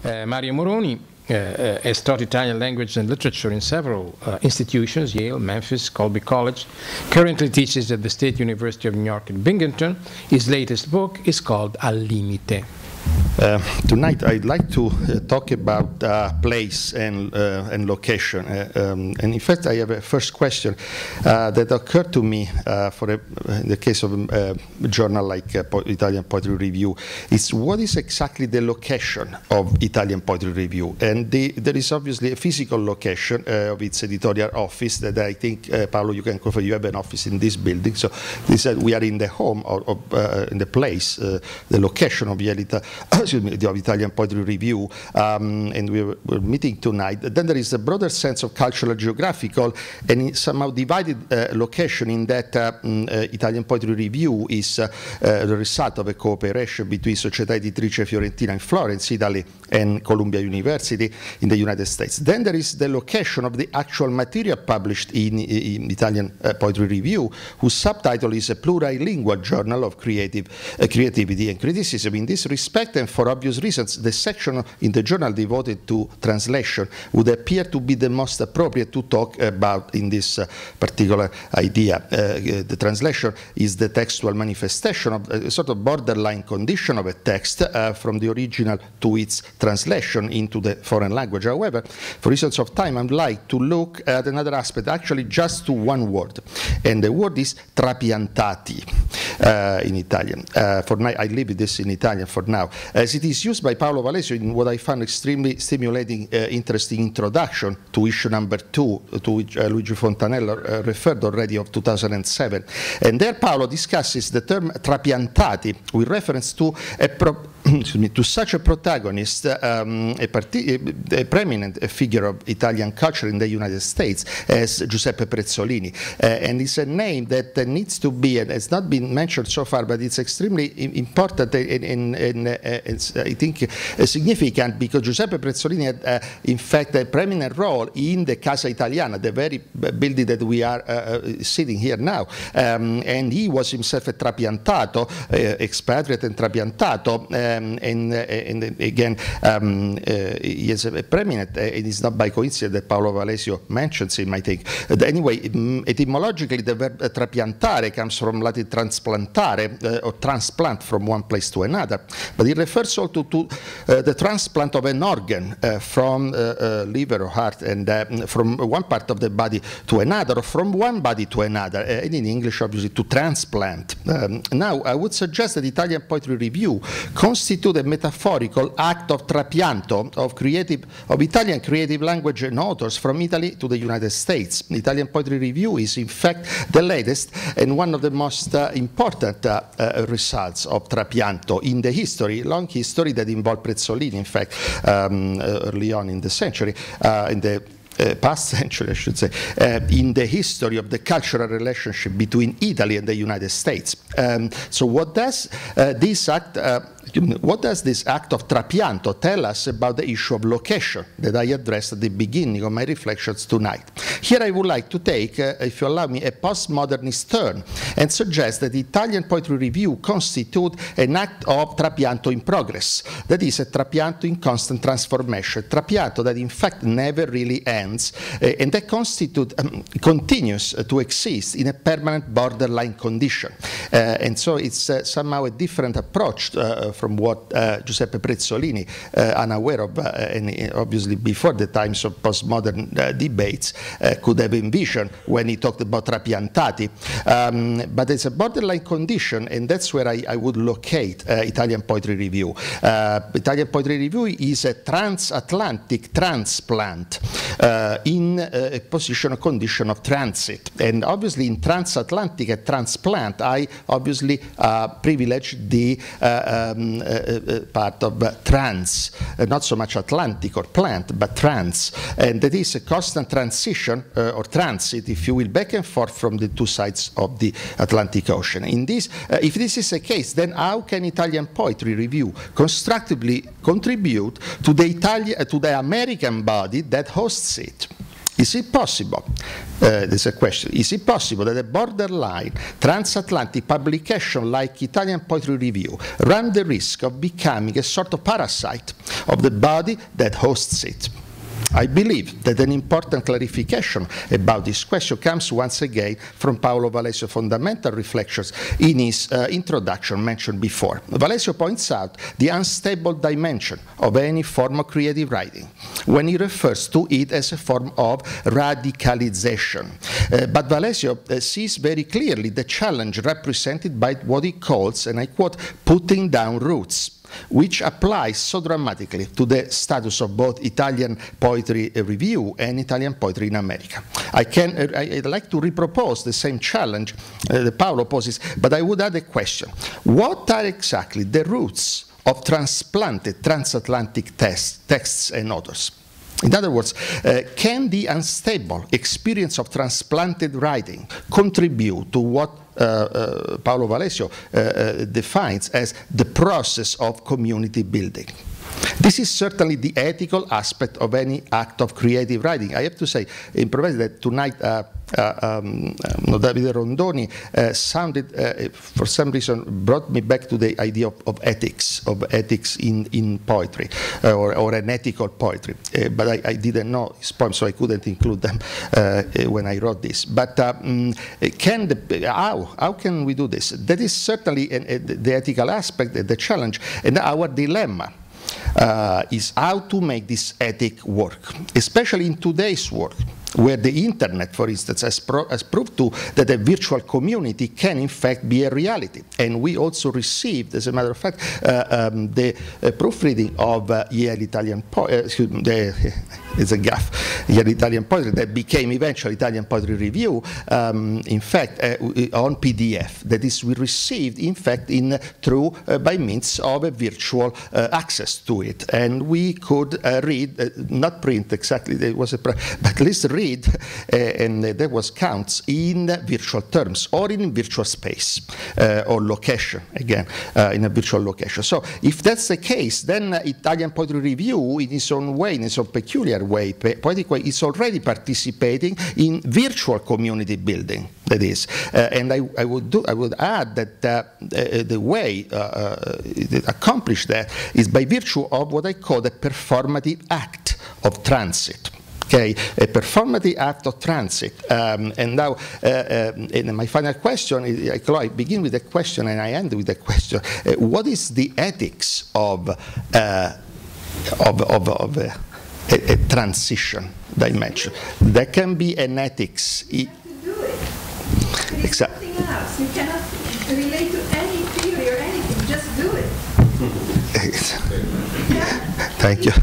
Mario Moroni has taught Italian language and literature in several institutions, Yale, Memphis, Colby College. Currently teaches at the State University of New York in Binghamton. His latest book is called Al Limite. Tonight I'd like to talk about place and location. And in fact, I have a first question that occurred to me in the case of a journal like Italian Poetry Review. Is what is exactly the location of Italian Poetry Review? And there is obviously a physical location of its editorial office that I think, Paolo, you can confirm. You have an office in this building. So we are in the home in the place, the location of the Italian Poetry Review, and we're meeting tonight. Then there is a broader sense of cultural, geographical, and somehow divided location in that Italian Poetry Review is the result of a cooperation between Società Editrice Fiorentina in Florence, Italy, and Columbia University in the United States. Then there is the location of the actual material published in Italian Poetry Review, whose subtitle is a plurilingual journal of creativity and criticism. In this respect, and for obvious reasons, the section in the journal devoted to translation would appear to be the most appropriate to talk about in this particular idea. The translation is the textual manifestation of a sort of borderline condition of a text from the original to its translation into the foreign language. However, for reasons of time, I'd like to look at another aspect, actually just to one word, and the word is trapiantati in Italian. For now, I leave this in Italian for now, as it is used by Paolo Valesio in what I found extremely stimulating, interesting introduction to issue number 2, to which Luigi Fontanello referred already, of 2007. And there Paolo discusses the term trapiantati with reference to to such a protagonist, a preeminent figure of Italian culture in the United States as Giuseppe Prezzolini. And it's a name that needs to be, and has not been mentioned so far, but it's extremely important and it's, I think, significant, because Giuseppe Prezzolini had, in fact, a preeminent role in the Casa Italiana, the very building that we are sitting here now. And he was himself a trapiantato, expatriate and trapiantato, and again, he is a preeminent, it is not by coincidence that Paolo Valesio mentions him, I think. Anyway, etymologically, the verb trapiantare comes from Latin transplantare, or transplant from one place to another, but it refers also to the transplant of an organ from liver or heart, and from one part of the body to another, or from one body to another, and in English, obviously, to transplant. Now, I would suggest that Italian Poetry Review constitute a metaphorical act of trapianto of Italian creative language and authors from Italy to the United States. The Italian Poetry Review is, in fact, the latest and one of the most important results of trapianto in the history, long history that involved Prezzolini, in fact, early on in the century, in the past century, I should say, in the history of the cultural relationship between Italy and the United States. So what does this act of trapianto tell us about the issue of location that I addressed at the beginning of my reflections tonight? Here I would like to take, if you allow me, a postmodernist turn and suggest that the Italian Poetry Review constitute an act of trapianto in progress. That is, a trapianto in constant transformation, trapianto that in fact never really ends, and that continues to exist in a permanent borderline condition. And so it's somehow a different approach from what Giuseppe Prezzolini, unaware of, and obviously before the times of postmodern debates, could have envisioned when he talked about trapiantati. But it's a borderline condition, and that's where I would locate Italian Poetry Review. Italian Poetry Review is a transatlantic transplant in a condition of transit. And obviously in transatlantic and transplant, I obviously privilege the part of trans, not so much Atlantic or plant, but trans. And that is a constant transition or transit, if you will, back and forth from the two sides of the Atlantic Ocean. In this, if this is the case, then how can Italian Poetry Review constructively contribute to the American body that hosts it? Is it possible, there's a question, is it possible that a borderline transatlantic publication like Italian Poetry Review run the risk of becoming a sort of parasite of the body that hosts it? I believe that an important clarification about this question comes once again from Paolo Valesio's fundamental reflections in his introduction mentioned before. Valesio points out the unstable dimension of any form of creative writing when he refers to it as a form of radicalization. But Valesio sees very clearly the challenge represented by what he calls, and I quote, putting down roots, which applies so dramatically to the status of both Italian Poetry Review and Italian poetry in America. I'd like to repropose the same challenge that Paolo poses, but I would add a question. What are exactly the roots of transplanted transatlantic texts and authors? In other words, can the unstable experience of transplanted writing contribute to what Paolo Valesio defines as the process of community building? This is certainly the ethical aspect of any act of creative writing. I have to say, in provided that tonight Davide Rondoni sounded, for some reason, brought me back to the idea of ethics in poetry, or an ethical poetry. But I didn't know his poems, so I couldn't include them when I wrote this. But how can we do this? That is certainly the ethical aspect, the challenge, and our dilemma. Is how to make this ethic work, especially in today's world, where the internet, for instance, has proved that a virtual community can in fact be a reality. And we also received, as a matter of fact, the proofreading of Yale Italian it's a gaffe, Yale Italian Poetry, that became eventually Italian Poetry Review, in fact, on PDF. That is, we received, in fact, through by means of a virtual access to it. And we could read, not print exactly, it was but at least read, and there was counts in virtual terms, or in virtual space, or location, again, in a virtual location. So if that's the case, then Italian Poetry Review, in its own way, in its own peculiar way, poetic way, is already participating in virtual community building. That is, and I would add that the way to accomplish that is by virtue of what I call the performative act of transit. Okay, a performative act of transit. And now, in my final question, I begin with a question and I end with a question. What is the ethics of a transition dimension? There can be an ethics. You have to do it. It's something else. You cannot relate to any theory or anything. Just do it. Thank you.